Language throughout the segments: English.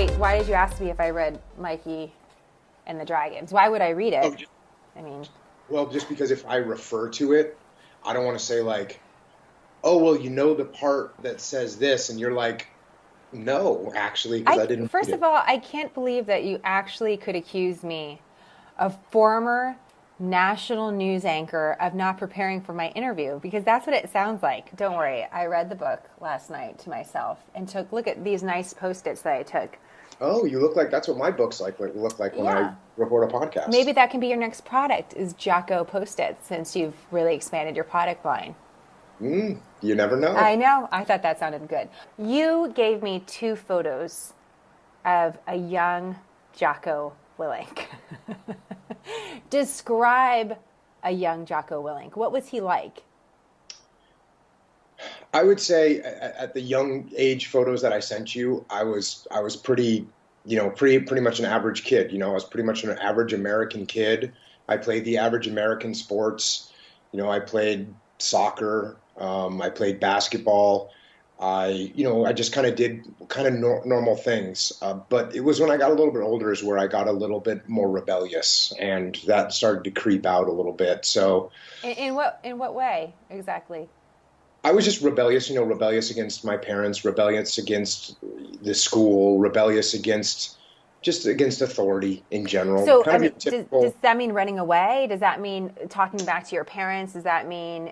wait, why did you ask me if I read Mikey and the Dragons? Why would I read Oh, it? I mean, well, just because if I refer to it, I don't want to say like, oh, well, you know the part that says this, and you're like, no, actually, because I didn't read first of it. all, I can't believe that you actually could accuse me, a former national news anchor, of not preparing for my interview, because that's what it sounds like. Don't worry, I read the book last night to myself and look at these nice Post-its that I took. Oh, you look like that's what my books look like when I Yeah. record a podcast. Maybe that can be your next product, is Jocko Post-its, since you've really expanded your product line. You never know. I know. I thought that sounded good. You gave me two photos of a young Jocko Willink. Describe a young Jocko Willink. What was he like? I would say at the young age photos that I sent you, I was pretty, pretty much an average kid. I was pretty much an average American kid. I played the average American sports. I played soccer. I played basketball. I just kind of did kind of normal things. But it was when I got a little bit older is where I got a little bit more rebellious, and that started to creep out a little bit. So In what way exactly? I was just rebellious, rebellious against my parents, rebellious against the school, rebellious against authority in general. So, Kind I of mean, your does typical. that mean running away? Does that mean talking back to your parents? Does that mean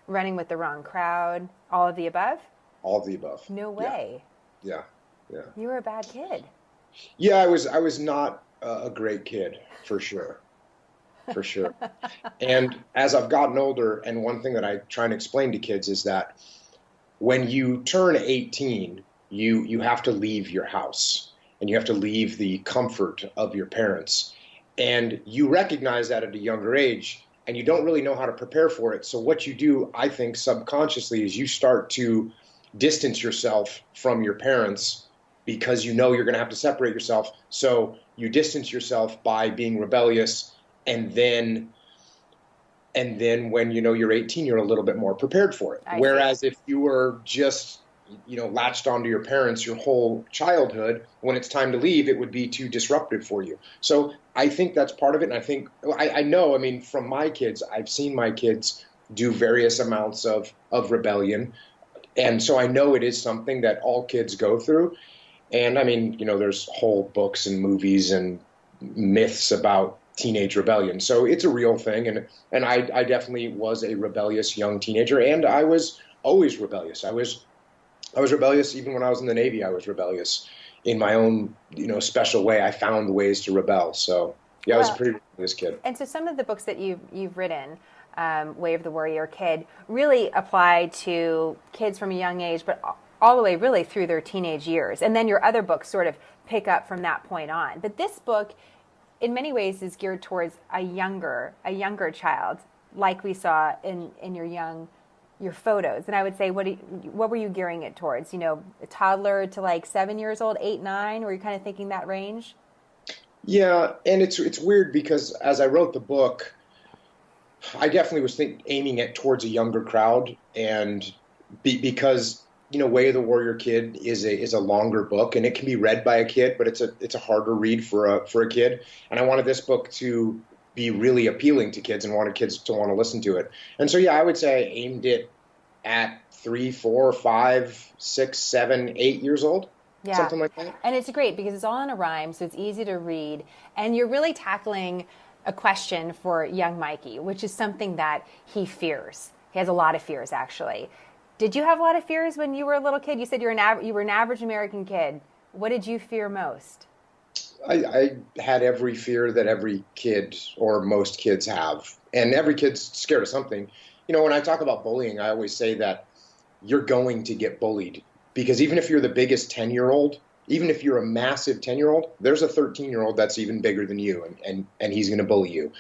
running with the wrong crowd? All of the above? All of the above. No Yeah, way. yeah, yeah. You were a bad kid. Yeah, I was not a great kid for sure, for sure. And as I've gotten older, and one thing that I try and explain to kids is that when you turn 18, you have to leave your house and you have to leave the comfort of your parents. And you recognize that at a younger age, and you don't really know how to prepare for it. So what you do, I think, subconsciously is you start to distance yourself from your parents because you know you're going to have to separate yourself. So you distance yourself by being rebellious, and then when you're 18, you're a little bit more prepared for it. I see. Whereas if you were just latched onto your parents your whole childhood, when it's time to leave, it would be too disruptive for you. So I think that's part of it. And I think I know, I mean, from my kids, I've seen my kids do various amounts of rebellion. And so I know it is something that all kids go through. And I mean, there's whole books and movies and myths about teenage rebellion. So it's a real thing. And I definitely was a rebellious young teenager, and I was always rebellious. I was rebellious even when I was in the Navy. I was rebellious in my own, special way. I found ways to rebel. So yeah, I was a Well, pretty rebellious kid. and so some of the books that you've written, Way of the Warrior Kid, really apply to kids from a young age, but all the way really through their teenage years. And then your other books sort of pick up from that point on. But this book, in many ways, is geared towards a younger child, like we saw in your photos. And I would say, what were you gearing it towards? A toddler to like 7 years old, 8, 9? Were you kind of thinking that range? Yeah, and it's weird because as I wrote the book, I definitely was aiming it towards a younger crowd, and because Way of the Warrior Kid is a longer book, and it can be read by a kid, but it's a harder read for a kid. And I wanted this book to be really appealing to kids and wanted kids to want to listen to it. And so yeah, I would say I aimed it at 3, 4, 5, 6, 7, 8 years old, Yeah. something like that. And it's great because it's all in a rhyme, so it's easy to read. And you're really tackling a question for young Mikey, which is something that he fears. He has a lot of fears, actually. Did you have a lot of fears when you were a little kid? You said you were an average American kid. What did you fear most? I had every fear that every kid or most kids have, and every kid's scared of something. When I talk about bullying, I always say that you're going to get bullied because even if you're the biggest 10-year-old, even if you're a massive 10-year-old, there's a 13-year-old that's even bigger than you, and he's going to bully you.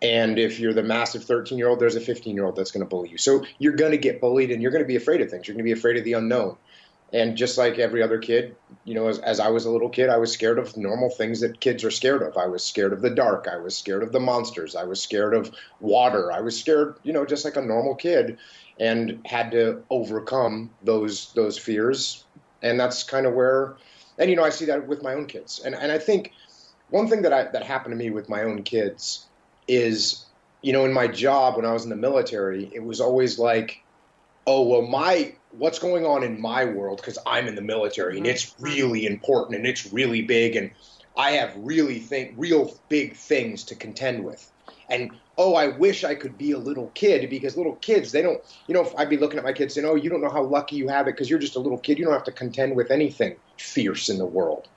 And if you're the massive 13-year-old, there's a 15-year-old that's going to bully you. So you're going to get bullied, and you're going to be afraid of things. You're going to be afraid of the unknown. And just like every other kid, as I was a little kid, I was scared of normal things that kids are scared of. I was scared of the dark. I was scared of the monsters. I was scared of water. I was scared, just like a normal kid, and had to overcome those fears. And that's kind of where And, I see that with my own kids. And I think one thing that happened to me with my own kids is, in my job when I was in the military, it was always like, oh, well, what's going on in my world, because I'm in the military and it's really important and it's really big and I have real big things to contend with. And, oh, I wish I could be a little kid, because little kids, they don't, if I'd be looking at my kids saying, oh, you don't know how lucky you have it because you're just a little kid. You don't have to contend with anything fierce in the world.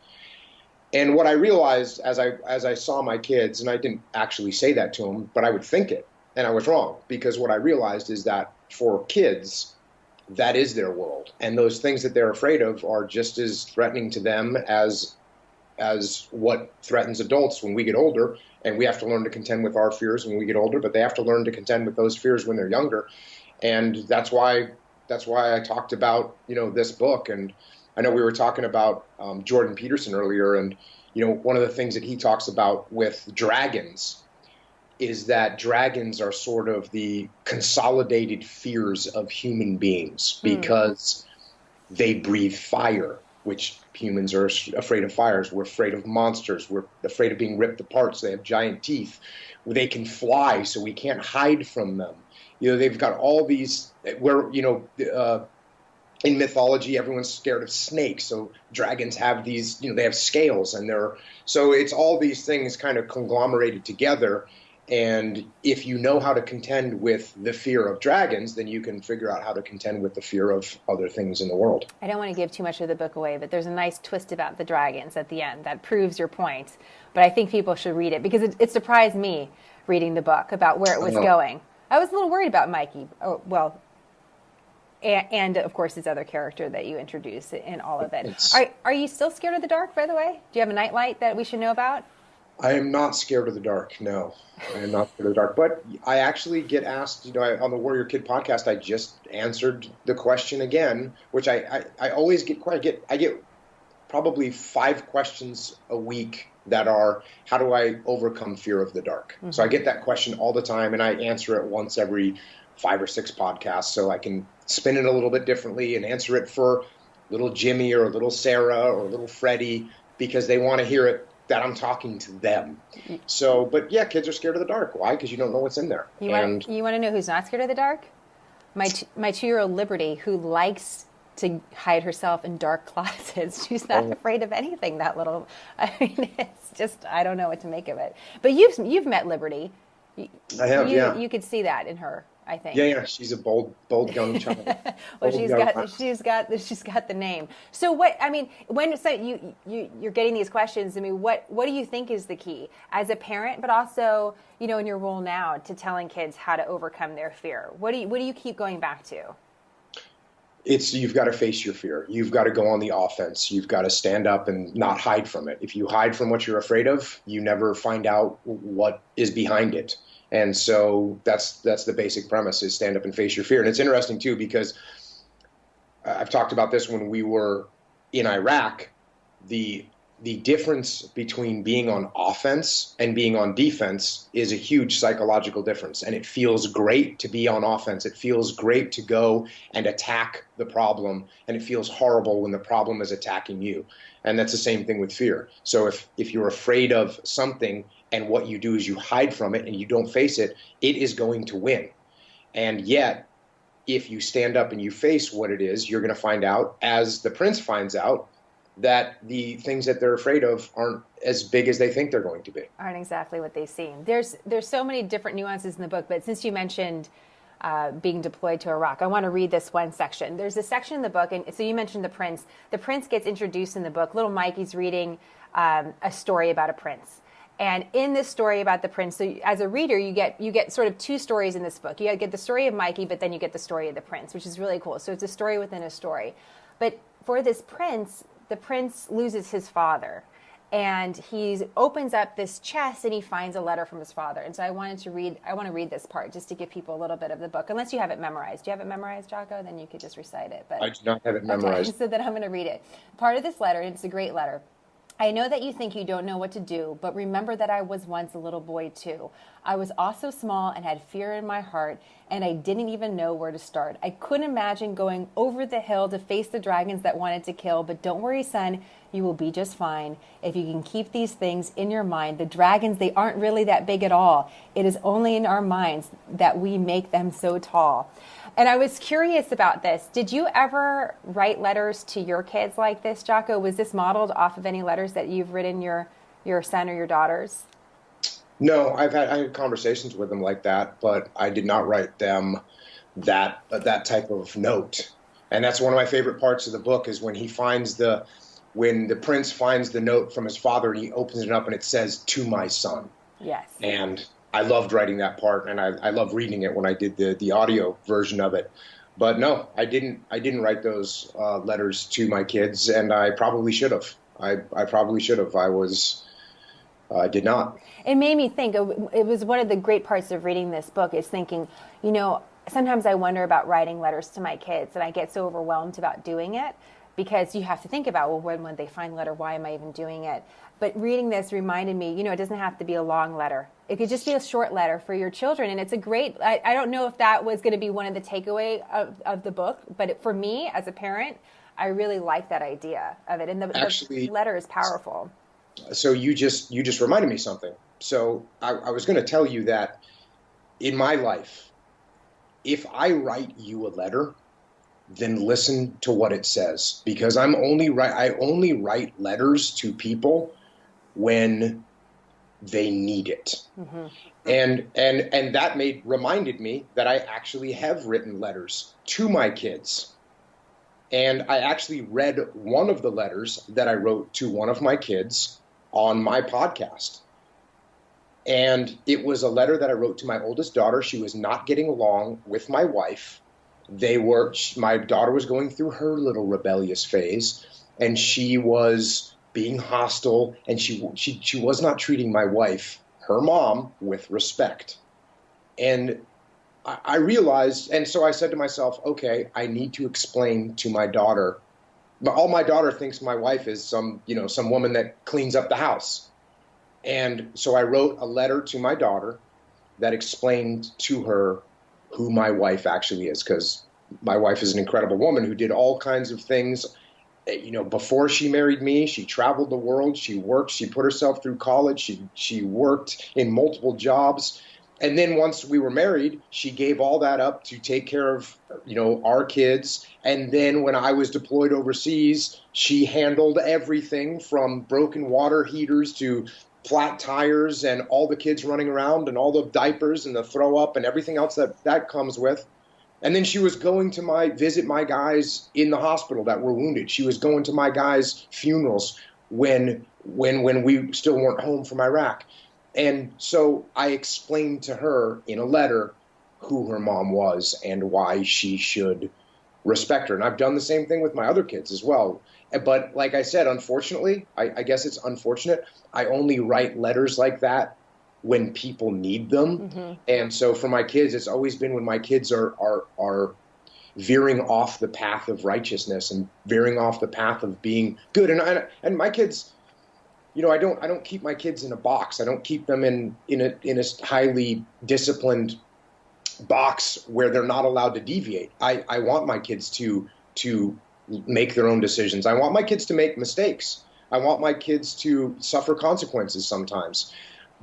And what I realized as I saw my kids, and I didn't actually say that to them, but I would think it, and I was wrong, because what I realized is that for kids, that is their world. And those things that they're afraid of are just as threatening to them as what threatens adults when we get older. And we have to learn to contend with our fears when we get older, but they have to learn to contend with those fears when they're younger. And that's why I talked about, this book. And I know we were talking about Jordan Peterson earlier, and, one of the things that he talks about with dragons is that dragons are sort of the consolidated fears of human beings, because they breathe fire, which humans are afraid of fires. We're afraid of monsters. We're afraid of being ripped apart. So they have giant teeth. They can fly, so we can't hide from them. They've got all these in mythology, everyone's scared of snakes. So dragons have these, they have scales, and so it's all these things kind of conglomerated together. And if you know how to contend with the fear of dragons, then you can figure out how to contend with the fear of other things in the world. I don't want to give too much of the book away, but there's a nice twist about the dragons at the end that proves your point. But I think people should read it, because it surprised me reading the book about where it was going. I was a little worried about Mikey. Oh, well, and of course his other character that you introduce in all of it. Are you still scared of the dark, by the way? Do you have a nightlight that we should know about? I am not scared of the dark. No, I am not scared of the dark. But I actually get asked, on the Warrior Kid podcast, I just answered the question again, which I always get I get probably 5 questions a week that are, how do I overcome fear of the dark? So I get that question all the time, and I answer it once every 5 or 6 podcasts, so I can spin it a little bit differently and answer it for little Jimmy or little Sarah or little Freddie, because they want to hear it, that I'm talking to them. So, but yeah, kids are scared of the dark. Why? Because you don't know what's in there. You want to know who's not scared of the dark? My 2-year-old Liberty, who likes to hide herself in dark closets. She's not afraid of anything, that little. I mean, it's just, I don't know what to make of it. But you've met Liberty. I have, yeah. You could see that in her, I think. Yeah, she's a bold young child. Well, she's got the name. So you're getting these questions, I mean, what do you think is the key as a parent, but also, in your role now, to telling kids how to overcome their fear? What do you keep going back to? You've got to face your fear. You've got to go on the offense. You've got to stand up and not hide from it. If you hide from what you're afraid of, you never find out what is behind it. And so that's the basic premise, is stand up and face your fear. And it's interesting, too, because I've talked about this when we were in Iraq. The difference between being on offense and being on defense is a huge psychological difference. And it feels great to be on offense. It feels great to go and attack the problem. And it feels horrible when the problem is attacking you. And that's the same thing with fear. So if you're afraid of something, and what you do is you hide from it and you don't face it, it is going to win. And yet, if you stand up and you face what it is, you're going to find out, as the prince finds out, that the things that they're afraid of aren't as big as they think they're going to be. Aren't exactly what they seem. There's so many different nuances in the book, but since you mentioned being deployed to Iraq, I want to read this one section. There's a section in the book, and so you mentioned the prince. The prince gets introduced in the book. Little Mikey's reading a story about a prince. And in this story about the prince, so as a reader, you get sort of 2 stories in this book. You get the story of Mikey, but then you get the story of the prince, which is really cool. So it's a story within a story. But for this prince, the prince loses his father. And he opens up this chest and he finds a letter from his father. And so I want to read this part just to give people a little bit of the book. Unless you have it memorized. Do you have it memorized, Jocko? Then you could just recite it. But I do not have it memorized. Okay, so then I'm going to read it. Part of this letter, and it's a great letter. I know that you think you don't know what to do, but remember that I was once a little boy too. I was also small and had fear in my heart, and I didn't even know where to start. I couldn't imagine going over the hill to face the dragons that wanted to kill, but don't worry, son, you will be just fine. If you can keep these things in your mind, the dragons, they aren't really that big at all. It is only in our minds that we make them so tall. And I was curious about this. Did you ever write letters to your kids like this, Jocko? Was this modeled off of any letters that you've written your son or your daughters? No, I had conversations with them like that, but I did not write them that type of note. And that's one of my favorite parts of the book is when when the prince finds the note from his father and he opens it up and it says, "To my son." Yes. And I loved writing that part, and I love reading it when I did the audio version of it. But no, I didn't write those letters to my kids, and I probably should have. I probably should have. I did not. It made me think, it was one of the great parts of reading this book is thinking, sometimes I wonder about writing letters to my kids, and I get so overwhelmed about doing it because you have to think about, well, when they find a letter, why am I even doing it? But reading this reminded me, it doesn't have to be a long letter. It could just be a short letter for your children. And it's a great, I don't know if that was going to be one of the takeaway of the book, but for me as a parent, I really like that idea of it. And the letter is powerful. So you just reminded me something. So I was going to tell you that in my life, if I write you a letter, then listen to what it says, because I only write letters to people when they need it. Mm-hmm. And that reminded me that I actually have written letters to my kids. And I actually read one of the letters that I wrote to one of my kids on my podcast. And it was a letter that I wrote to my oldest daughter. She was not getting along with my wife. My daughter was going through her little rebellious phase, and she was being hostile, and she was not treating my wife, her mom, with respect. And I realized, and so I said to myself, okay, I need to explain to my daughter. All my daughter thinks my wife is some woman that cleans up the house. And so I wrote a letter to my daughter that explained to her who my wife actually is, because my wife is an incredible woman who did all kinds of things. Before she married me, she traveled the world, she worked, she put herself through college, she worked in multiple jobs. And then once we were married, she gave all that up to take care of, our kids. And then when I was deployed overseas, she handled everything from broken water heaters to flat tires and all the kids running around and all the diapers and the throw up and everything else that comes with. And then she was going to visit my guys in the hospital that were wounded. She was going to my guys' funerals when we still weren't home from Iraq. And so I explained to her in a letter who her mom was and why she should respect her. And I've done the same thing with my other kids as well. But like I said, unfortunately, I guess it's unfortunate, I only write letters like that when people need them. Mm-hmm. And so for my kids, it's always been when my kids are veering off the path of righteousness and veering off the path of being good. And my kids, I don't keep my kids in a box. I don't keep them in a highly disciplined box where they're not allowed to deviate. I want my kids to make their own decisions. I want my kids to make mistakes. I want my kids to suffer consequences sometimes.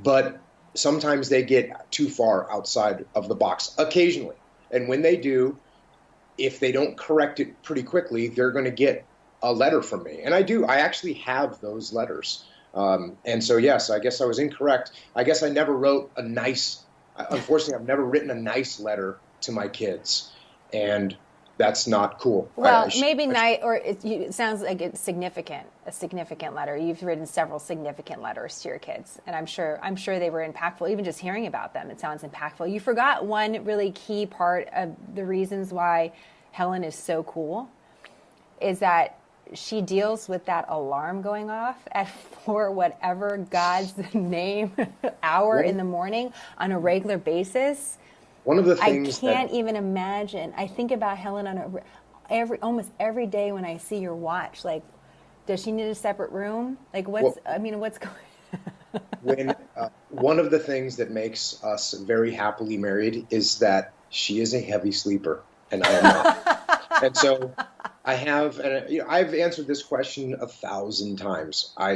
But sometimes they get too far outside of the box, occasionally. And when they do, if they don't correct it pretty quickly, they're going to get a letter from me. And I actually have those letters. And so, yes, I guess I was incorrect. I guess I never wrote unfortunately, I've never written a nice letter to my kids. And that's not cool. Well, maybe nice, or it sounds like it's a significant letter. You've written several significant letters to your kids, and I'm sure they were impactful. Even just hearing about them, it sounds impactful. You forgot one really key part of the reasons why Helen is so cool, is that she deals with that alarm going off at for whatever God's name hour in the morning on a regular basis. One of the things I can't even imagine. I think about Helen on almost every day when I see your watch. Like, Does she need a separate room? Like Well, what's going when one of the things that makes us very happily married is that she is a heavy sleeper and I am not. And so I have, and I've answered this question 1,000 times. How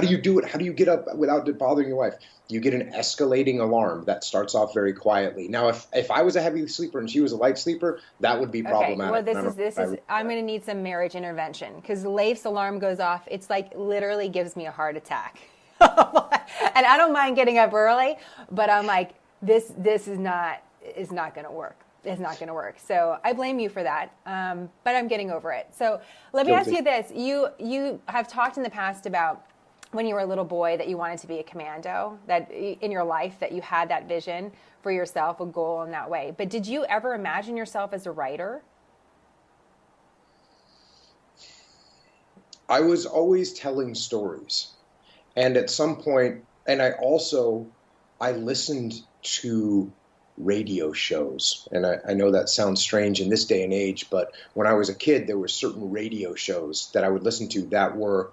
do you do it? How do you get up without bothering your wife? You get an escalating alarm that starts off very quietly. Now, if I was a heavy sleeper and she was a light sleeper, that would be problematic. Well, I'm going to need some marriage intervention because Leif's alarm goes off. It's like literally gives me a heart attack. And I don't mind getting up early, but I'm like, this is not going to work. It's not going to work. So I blame you for that. But I'm getting over it. So let me ask you this. You have talked in the past about when you were a little boy that you wanted to be a commando, that in your life that you had that vision for yourself, a goal in that way. But did you ever imagine yourself as a writer? I was always telling stories. And at some point, and I listened to radio shows. And I know that sounds strange in this day and age, but when I was a kid, there were certain radio shows that I would listen to that were,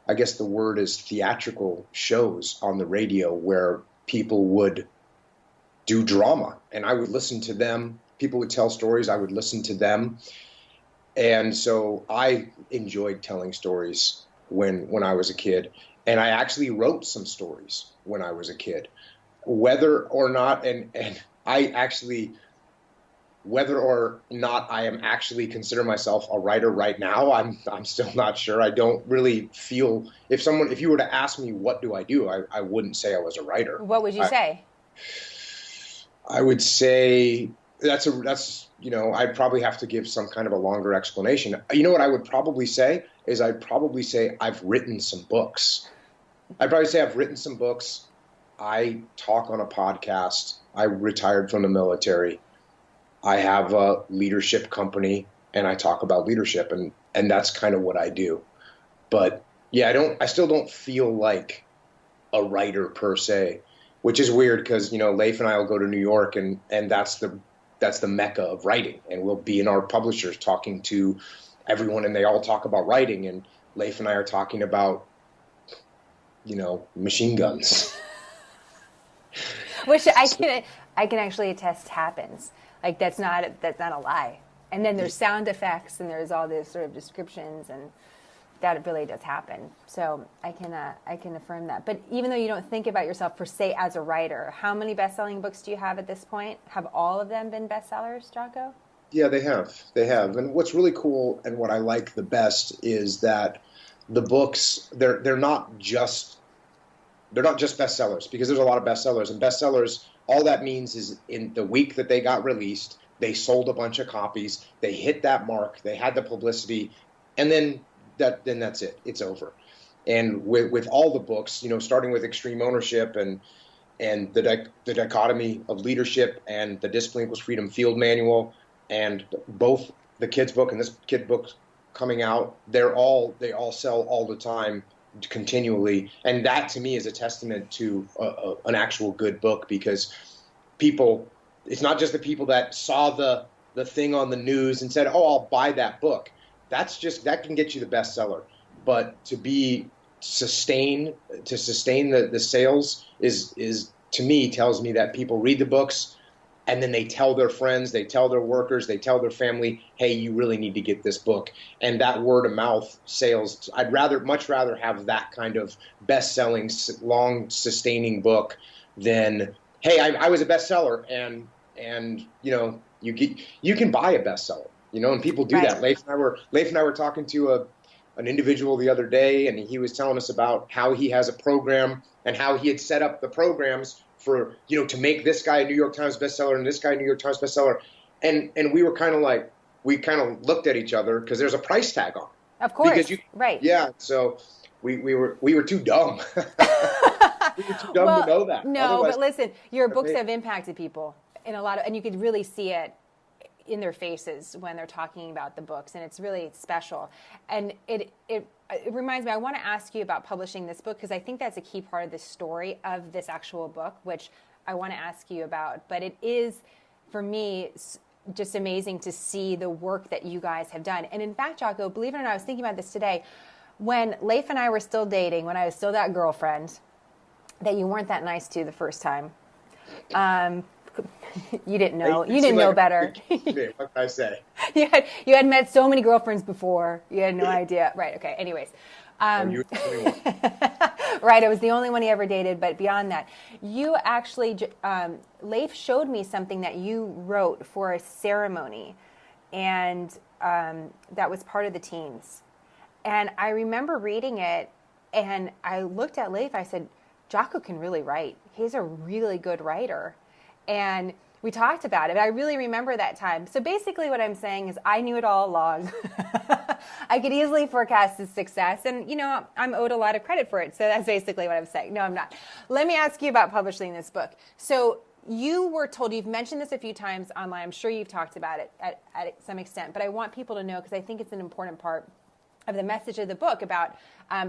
I guess the word is theatrical shows on the radio where people would do drama. And I would listen to them. People would tell stories. I would listen to them. And so I enjoyed telling stories when I was a kid. And I actually wrote some stories when I was a kid, whether or not I am actually consider myself a writer right now, I'm still not sure. I don't really feel if you were to ask me what do, I wouldn't say I was a writer. What would you say? I would say that's I'd probably have to give some kind of a longer explanation. You know what I would probably say is I'd probably say I've written some books. I'd probably say I've written some books. I talk on a podcast. I retired from the military. I have a leadership company and I talk about leadership and that's kind of what I do. But yeah, I still don't feel like a writer per se, which is weird because, Leif and I will go to New York and that's the mecca of writing. And we'll be in our publishers talking to everyone and they all talk about writing. And Leif and I are talking about, machine guns. Which I can actually attest happens. Like that's not a lie. And then there's sound effects and there's all this sort of descriptions and that really does happen. So I can affirm that. But even though you don't think about yourself per se as a writer, how many best-selling books do you have at this point? Have all of them been bestsellers, Jocko? Yeah, they have. They have. And what's really cool and what I like the best is that the books they're not just bestsellers, because there's a lot of bestsellers, and bestsellers, all that means is in the week that they got released, they sold a bunch of copies, they hit that mark, they had the publicity, and then that's it. It's over. And with all the books, starting with Extreme Ownership and the dichotomy of leadership and the Discipline Equals Freedom Field Manual, and both the kids book and this kid book coming out, they all sell all the time, continually, and that to me is a testament to an actual good book, because it's not just the people that saw the thing on the news and said, oh, I'll buy that book. That can get you the bestseller, but to sustain the sales is to me tells me that people read the books and then they tell their friends, they tell their workers, they tell their family, hey, you really need to get this book. And that word of mouth sales, I'd much rather have that kind of best-selling, long sustaining book than, hey, I was a bestseller, and you can buy a bestseller, and people do that. Leif and I were talking to an individual the other day, and he was telling us about how he has a program and how he had set up the programs for, to make this guy a New York Times bestseller and this guy a New York Times bestseller. And we were kind of looked at each other because there's a price tag on it. Of course. Right. Yeah. So we were too dumb. We were too dumb to know that. No, otherwise, but listen, your books have impacted people in a lot of, and you could really see it in their faces when they're talking about the books, and it's really special. And it reminds me, I want to ask you about publishing this book, because I think that's a key part of the story of this actual book, which I want to ask you about. But it is, for me, just amazing to see the work that you guys have done. And in fact, Jocko, believe it or not, I was thinking about this today. when Leif and I were still dating, when I was still that girlfriend that you weren't that nice to the first time. You didn't know. You didn't know better. What can I say? You had met so many girlfriends before. You had no idea. Right. Okay. Anyways. You were the only one. Right. I was the only one he ever dated. But beyond that, you actually, Leif showed me something that you wrote for a ceremony. And that was part of the teens. And I remember reading it, and I looked at Leif. I said, Jocko can really write. He's a really good writer. And we talked about it. I really remember that time. So basically what I'm saying is I knew it all along. I could easily forecast his success. And, you know, I'm owed a lot of credit for it. So that's basically what I'm saying. No, I'm not. Let me ask you about publishing this book. So you were told, you've mentioned this a few times online. I'm sure you've talked about it at some extent. But I want people to know, because I think it's an important part of the message of the book about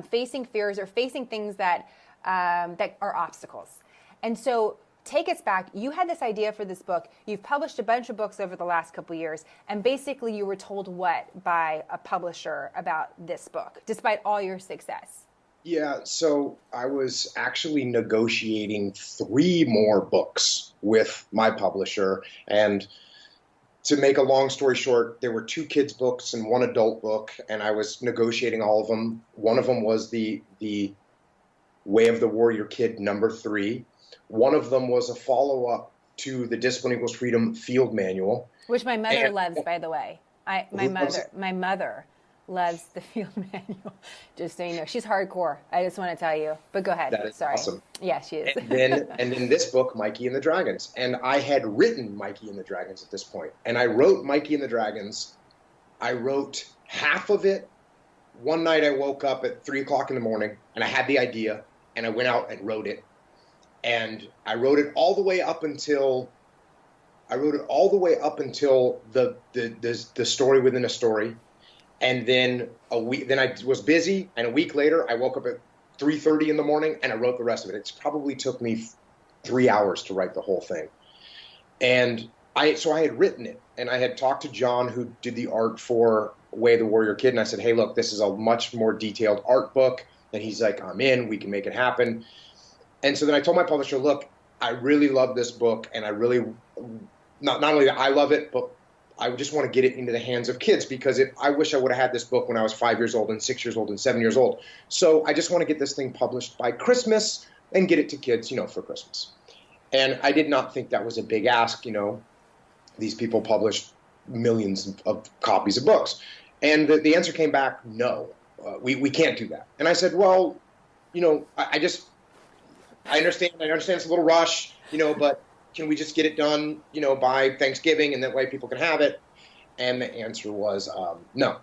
facing fears or facing things that are obstacles. And so take us back. You had this idea for this book. You've published a bunch of books over the last couple of years. And basically you were told what by a publisher about this book, despite all your success? Yeah, so I was actually negotiating 3 more books with my publisher. And to make a long story short, there were 2 kids' books and 1 adult book, and I was negotiating all of them. One of them was the Way of the Warrior Kid #3. One of them was a follow-up to the Discipline Equals Freedom Field Manual. Which my mother loves, by the way. My mother loves the field manual. Just so you know, she's hardcore. I just want to tell you. But go ahead. That is Sorry. awesome. Yeah, she is. And then this book, Mikey and the Dragons. And I had written Mikey and the Dragons at this point. And I wrote Mikey and the Dragons. I wrote half of it. One night I woke up at 3 o'clock in the morning, and I had the idea, and I went out and wrote it. And I wrote it all the way up until the story within a story. And then then I was busy, and a week later I woke up at 3:30 in the morning and I wrote the rest of it. It probably took me 3 hours to write the whole thing. And so I had written it, and I had talked to John, who did the art for Way of the Warrior Kid, and I said, hey, look, this is a much more detailed art book. And he's like, I'm in, we can make it happen. And so then I told my publisher, look, I really love this book, and I really, not only that I love it, but I just want to get it into the hands of kids, because I wish I would have had this book when I was 5 years old and 6 years old and 7 years old. So I just want to get this thing published by Christmas and get it to kids, for Christmas. And I did not think that was a big ask. These people published millions of copies of books. And the answer came back, no, we can't do that. And I said, well, I understand it's a little rush, but can we just get it done, by Thanksgiving, and that way people can have it? And the answer was no.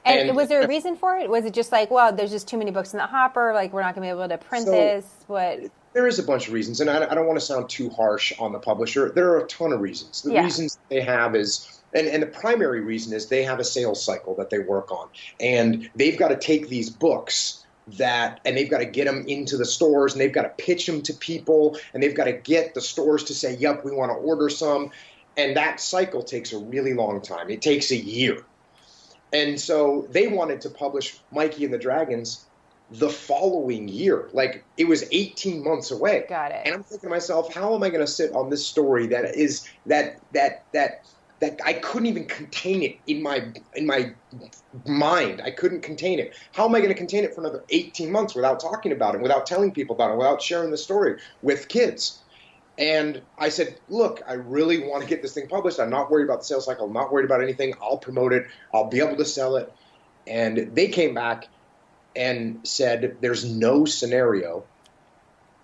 And was there a reason for it? Was it just like, well, there's just too many books in the hopper, like we're not going to be able to print this? What? There is a bunch of reasons, and I don't want to sound too harsh on the publisher. There are a ton of reasons. The reasons they have is, and the primary reason is they have a sales cycle that they work on, and they've got to take these books and they've got to get them into the stores, and they've got to pitch them to people, and they've got to get the stores to say, yep, we want to order some. And that cycle takes a really long time. It takes a year. And so they wanted to publish Mikey and the Dragons the following year. Like, it was 18 months away. Got it. And I'm thinking to myself, how am I going to sit on this story that is that I couldn't even contain it in my mind. I couldn't contain it. How am I going to contain it for another 18 months without talking about it, without telling people about it, without sharing the story with kids? And I said, look, I really want to get this thing published. I'm not worried about the sales cycle. I'm not worried about anything. I'll promote it. I'll be able to sell it. And they came back and said, there's no scenario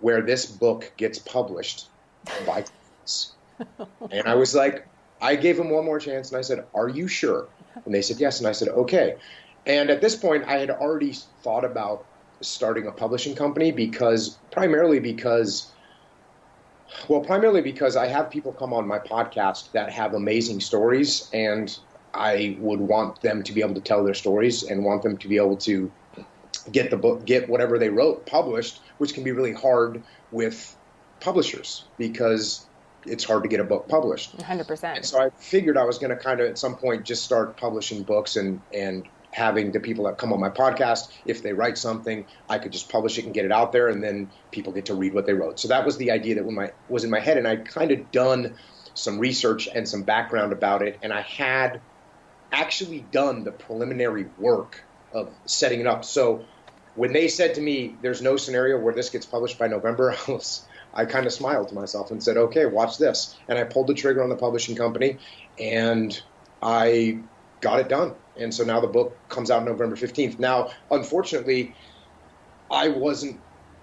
where this book gets published by kids. And I was like, I gave them one more chance, and I said, are you sure? And they said, yes. And I said, okay. And at this point, I had already thought about starting a publishing company primarily because I have people come on my podcast that have amazing stories, and I would want them to be able to tell their stories and want them to be able to get whatever they wrote published, which can be really hard with publishers because it's hard to get a book published. 100%. And so I figured I was going to kind of at some point just start publishing books and having the people that come on my podcast, if they write something, I could just publish it and get it out there, and then people get to read what they wrote. So that was the idea that was in my head, and I'd kind of done some research and some background about it, and I had actually done the preliminary work of setting it up. So when they said to me, there's no scenario where this gets published by November, I kind of smiled to myself and said, okay, watch this. And I pulled the trigger on the publishing company, and I got it done. And so now the book comes out November 15th. Now, unfortunately, I wasn't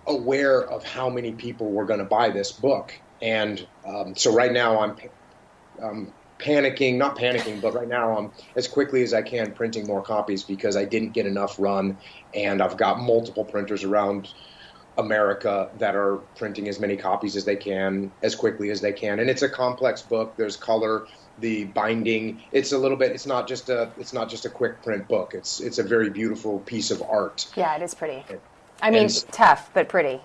aware of how many people were going to buy this book. And so right now I'm panicking, not panicking, but right now I'm as quickly as I can printing more copies because I didn't get enough run. And I've got multiple printers around America that are printing as many copies as they can, as quickly as they can. And it's a complex book. There's color, the binding. It's not just a quick print book. It's a very beautiful piece of art. Yeah, it is pretty. I mean, tough, but pretty.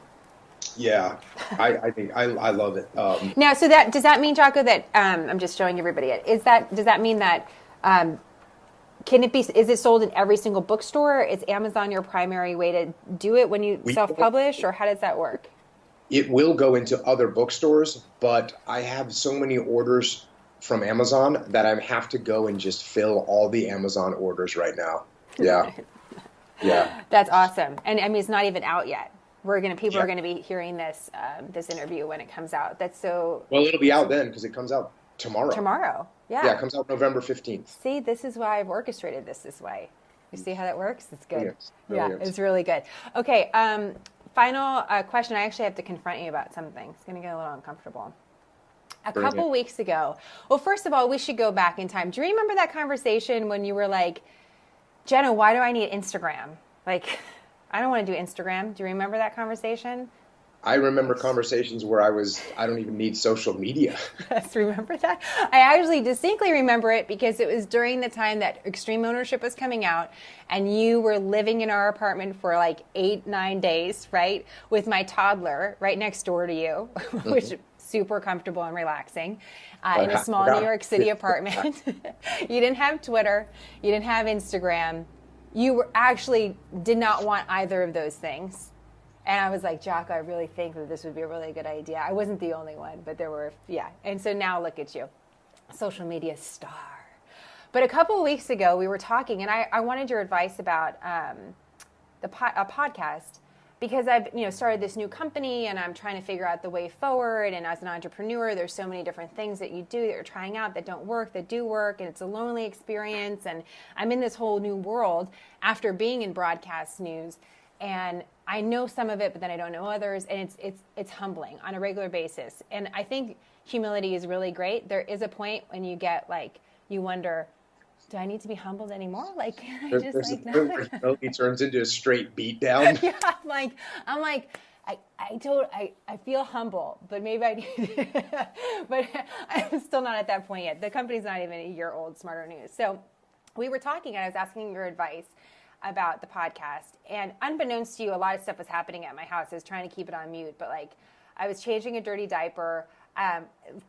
Yeah, I think I love it. Now, so does that mean, Jocko, that I'm just showing everybody it? Does that mean that is it sold in every single bookstore? Is Amazon your primary way to do it when you self-publish, or how does that work? It will go into other bookstores, but I have so many orders from Amazon that I have to go and just fill all the Amazon orders right now. Yeah. Yeah. That's awesome. And I mean, it's not even out yet. People are going to be hearing this interview when it comes out. That's so. Well, it'll be out then because it comes out tomorrow. Tomorrow. Yeah. Yeah, it comes out November 15th. See, this is why I've orchestrated this way. You see how that works? It's good. Brilliant. Yeah, it's really good. Okay. Final question. I actually have to confront you about something. It's going to get a little uncomfortable. A couple weeks ago. Well, first of all, we should go back in time. Do you remember that conversation when you were like, Jenna, why do I need Instagram? Like, I don't want to do Instagram. Do you remember that conversation? I remember conversations where I don't even need social media. Yes, remember that? I actually distinctly remember it because it was during the time that Extreme Ownership was coming out, and you were living in our apartment for like 8-9 days, right? With my toddler right next door to you, which super comfortable and relaxing, in a small New York City apartment. You didn't have Twitter. You didn't have Instagram. You actually did not want either of those things. And I was like, Jocko, I really think that this would be a really good idea. I wasn't the only one, but there were, yeah. And so now look at you, social media star. But a couple of weeks ago, we were talking, and I wanted your advice about a podcast, because I've started this new company, and I'm trying to figure out the way forward. And as an entrepreneur, there's so many different things that you do that you're trying out that don't work, that do work, and it's a lonely experience. And I'm in this whole new world after being in broadcast news. And I know some of it, but then I don't know others, and it's humbling on a regular basis. And I think humility is really great. There is a point when you get you wonder, do I need to be humbled anymore? Like, can I just humility turns into a straight beat down. Yeah, I feel humble, but maybe I need, but I'm still not at that point yet. The company's not even a year old, SmartHER News. So we were talking, and I was asking your advice about the podcast, and unbeknownst to you, a lot of stuff was happening at my house. I was trying to keep it on mute, but I was changing a dirty diaper.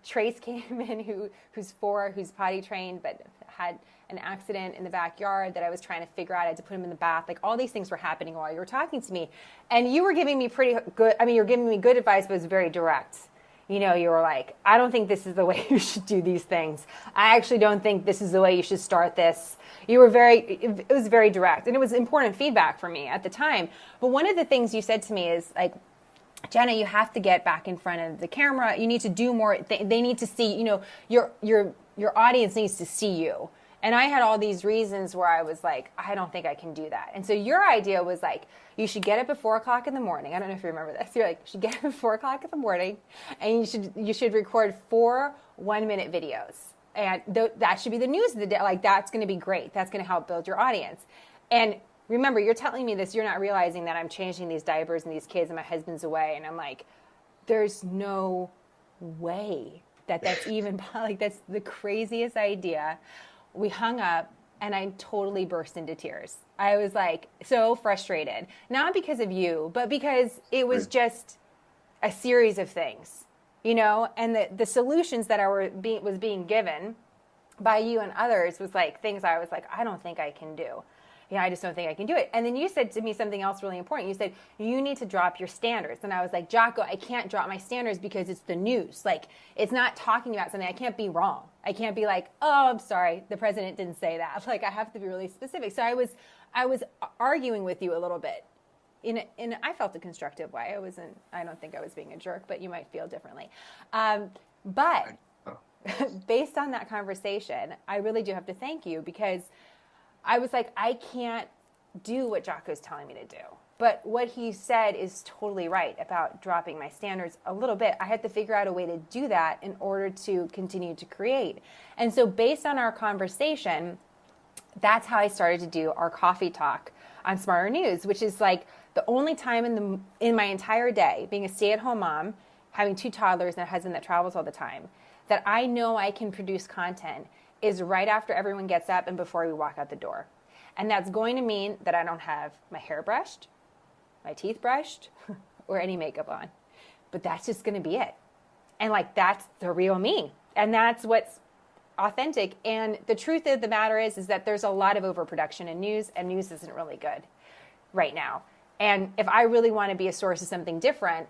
Trace came in, who's 4, who's potty trained, but had an accident in the backyard that I was trying to figure out. I had to put him in the bath. All these things were happening while you were talking to me, and you were giving me you're giving me good advice, but it was very direct. You were like, I don't think this is the way you should do these things. I actually don't think this is the way you should start this. It was very direct, and it was important feedback for me at the time. But one of the things you said to me is Jenna, you have to get back in front of the camera. You need to do more. They need to see, your audience needs to see you. And I had all these reasons where I was like, I don't think I can do that. And so your idea was you should get up at 4 o'clock in the morning. I don't know if you remember this. You're like, you should get up at 4 o'clock in the morning, and you should record 4 1-minute videos. And that should be the news of the day. That's going to be great. That's going to help build your audience. And remember, you're telling me this, you're not realizing that I'm changing these diapers and these kids and my husband's away. And I'm like, there's no way that's even, that's the craziest idea. We hung up, and I totally burst into tears. I was so frustrated, not because of you, but because it was just a series of things, and the solutions that was being given by you and others was things I was I don't think I can do. I just don't think I can do it. And then you said to me something else really important. You said, you need to drop your standards. And I was like, Jocko, I can't drop my standards because it's the news. Like, it's not talking about something. I can't be wrong. I can't be like, oh, I'm sorry, the president didn't say that. Like, I have to be really specific. So I was arguing with you a little bit. I felt a constructive way. I don't think I was being a jerk, but you might feel differently. But based on that conversation, I really do have to thank you, because I was like, I can't do what Jocko's telling me to do. But what he said is totally right about dropping my standards a little bit. I had to figure out a way to do that in order to continue to create. And so based on our conversation, that's how I started to do our coffee talk on SmartHER News, which is like the only time in my entire day, being a stay-at-home mom, having 2 toddlers and a husband that travels all the time, that I know I can produce content is right after everyone gets up and before we walk out the door. And that's going to mean that I don't have my hair brushed, my teeth brushed, or any makeup on. But that's just going to be it. And like, that's the real me. And that's what's authentic. And the truth of the matter is that there's a lot of overproduction in news, and news isn't really good right now. And if I really want to be a source of something different,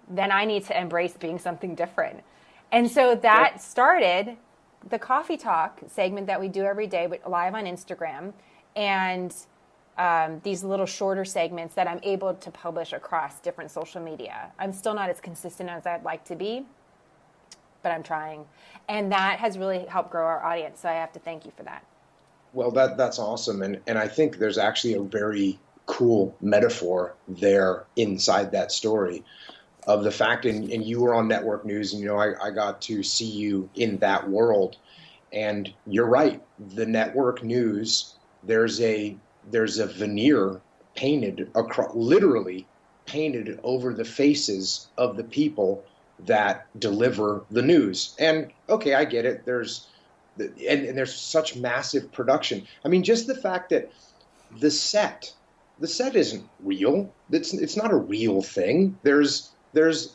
then I need to embrace being something different. And so that started the coffee talk segment that we do every day, but live on Instagram, and these little shorter segments that I'm able to publish across different social media. I'm still not as consistent as I'd like to be, but I'm trying. And that has really helped grow our audience. So I have to thank you for that. Well, that's awesome. And I think there's actually a very cool metaphor there inside that story of the fact, and you were on network news, and I got to see you in that world. And you're right, the network news, there's a veneer painted across, literally painted over the faces of the people that deliver the news. And okay, I get it. There's such massive production. I mean, just the fact that the set isn't real. It's not a real thing. There's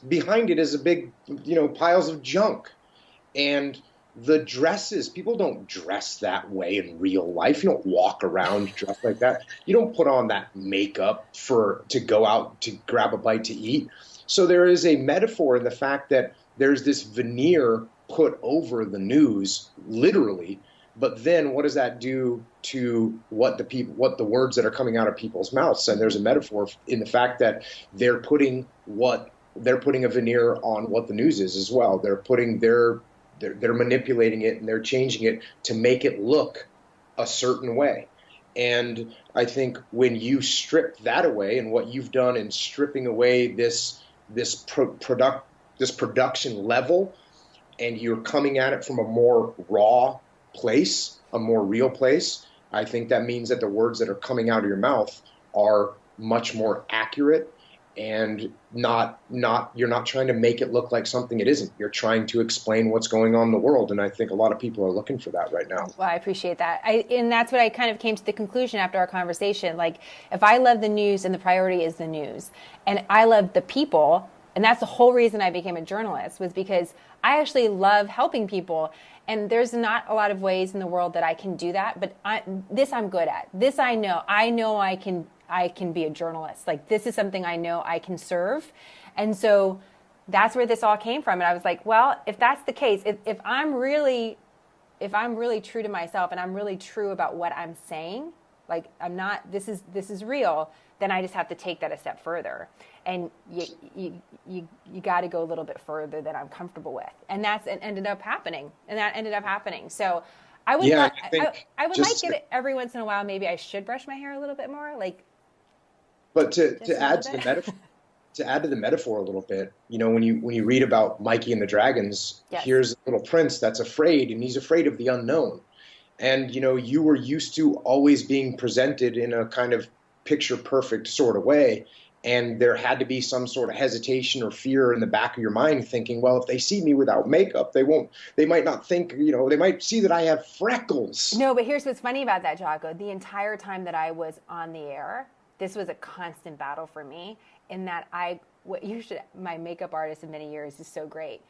behind it is a big, piles of junk. And the dresses, people don't dress that way in real life. You don't walk around dressed like that. You don't put on that makeup to go out to grab a bite to eat. So there is a metaphor in the fact that there's this veneer put over the news, literally. But then what does that do to what the words that are coming out of people's mouths? And there's a metaphor in the fact that they're putting a veneer on what the news is as well. They're manipulating it, and they're changing it to make it look a certain way. And I think when you strip that away, and what you've done in stripping away this production level, and you're coming at it from a more raw place, a more real place, I think that means that the words that are coming out of your mouth are much more accurate, and you're not trying to make it look like something it isn't. You're trying to explain what's going on in the world, and I think a lot of people are looking for that right now. Well, I appreciate that. And that's what I kind of came to the conclusion after our conversation. Like, if I love the news and the priority is the news, and I love the people, and that's the whole reason I became a journalist, was because I actually love helping people. And there's not a lot of ways in the world that I can do that, but this I'm good at. This I know. I know I can be a journalist. Like, this is something I know I can serve. And so that's where this all came from. And I was like, well, if that's the case, if I'm really true to myself, and I'm really true about what I'm saying, like, I'm not, this is real, then I just have to take that a step further. And you got to go a little bit further than I'm comfortable with. And ended up happening. So I would like it every once in a while. Maybe I should brush my hair a little bit more. But to add to the metaphor, a little bit, when you read about Mikey and the dragons, yes. Here's a little prince that's afraid, and he's afraid of the unknown. And you were used to always being presented in a kind of picture perfect sort of way, and there had to be some sort of hesitation or fear in the back of your mind, thinking, well, if they see me without makeup, they might not think, they might see that I have freckles. No, but here's what's funny about that, Jocko. The entire time that I was on the air, this was a constant battle for me, in that my makeup artist of many years is so great.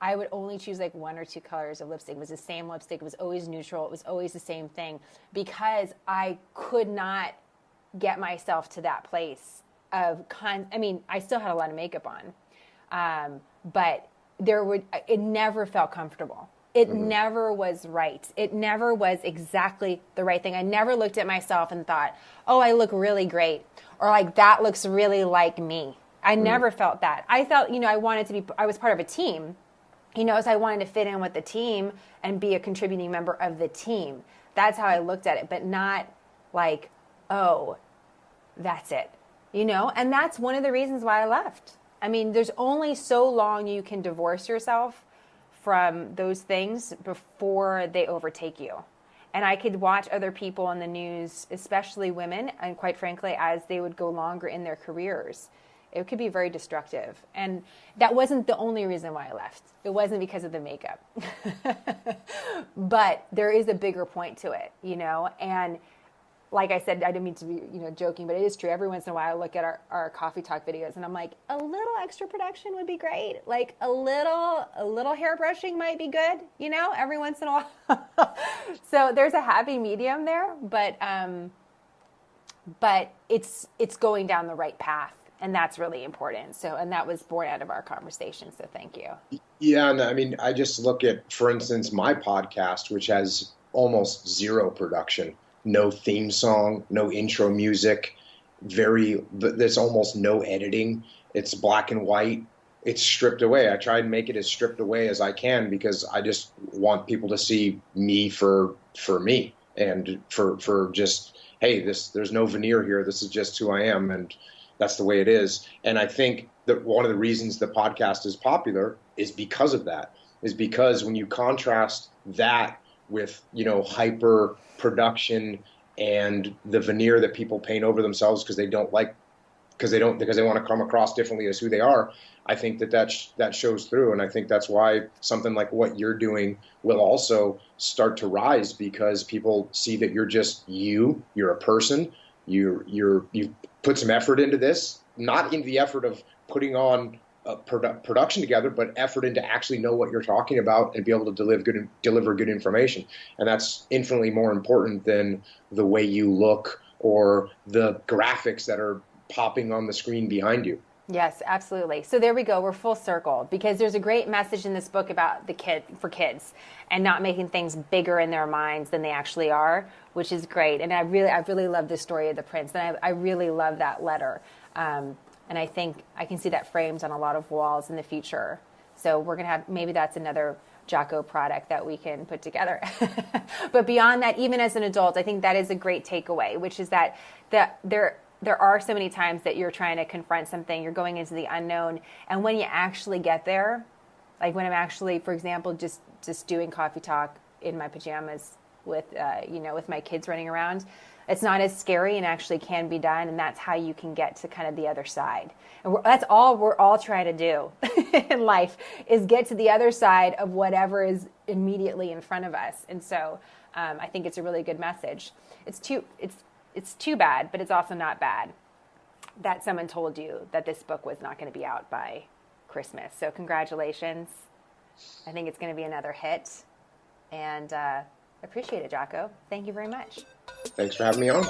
I would only choose like 1 or 2 colors of lipstick. It was the same lipstick. It was always neutral. It was always the same thing, because I could not get myself to that place of I still had a lot of makeup on, but it never felt comfortable. It never was right. It never was exactly the right thing. I never looked at myself and thought, oh, I look really great, or like that looks really like me. I never felt that. I felt, I was part of a team, so I wanted to fit in with the team and be a contributing member of the team. That's how I looked at it, but not like, oh, that's it, and that's one of the reasons why I left. There's only so long you can divorce yourself from those things before they overtake you. And I could watch other people in the news, especially women, and quite frankly, as they would go longer in their careers, it could be very destructive. And that wasn't the only reason why I left. It wasn't because of the makeup. But there is a bigger point to it, and like I said, I didn't mean to be, joking, but it is true. Every once in a while I look at our coffee talk videos and I'm like, a little extra production would be great. Like a little hair brushing might be good, every once in a while. So there's a happy medium there, but it's going down the right path, and that's really important. So, and that was born out of our conversation. So thank you. Yeah. And I just look at, for instance, my podcast, which has almost zero production. No theme song, no intro music, there's almost no editing. It's black and white. It's stripped away. I try and make it as stripped away as I can, because I just want people to see me for me, and for just, hey, there's no veneer here. This is just who I am, and that's the way it is. And I think that one of the reasons the podcast is popular is because of that, is because when you contrast that with, hyper production and the veneer that people paint over themselves because they want to come across differently as who they are, I think that shows through. And I think that's why something like what you're doing will also start to rise, because people see that you're just you're a person, you've put some effort into this, not in the effort of putting on production together, but effort into actually know what you're talking about and be able to deliver good information. And that's infinitely more important than the way you look or the graphics that are popping on the screen behind you. Yes, absolutely. So there we go. We're full circle, because there's a great message in this book about for kids, and not making things bigger in their minds than they actually are, which is great. And I really love the story of the prince, and I really love that letter. And I think I can see that framed on a lot of walls in the future. So we're going to have, maybe that's another Jocko product that we can put together. But beyond that, even as an adult, I think that is a great takeaway, which is that there are so many times that you're trying to confront something, you're going into the unknown. And when you actually get there, like when I'm actually, for example, just doing coffee talk in my pajamas with, with my kids running around, it's not as scary and actually can be done. And that's how you can get to kind of the other side. And that's all we're all trying to do in life, is get to the other side of whatever is immediately in front of us. And so I think it's a really good message. It's too bad, but it's also not bad that someone told you that this book was not going to be out by Christmas. So congratulations. I think it's going to be another hit. And appreciate it, Jocko. Thank you very much. Thanks for having me on.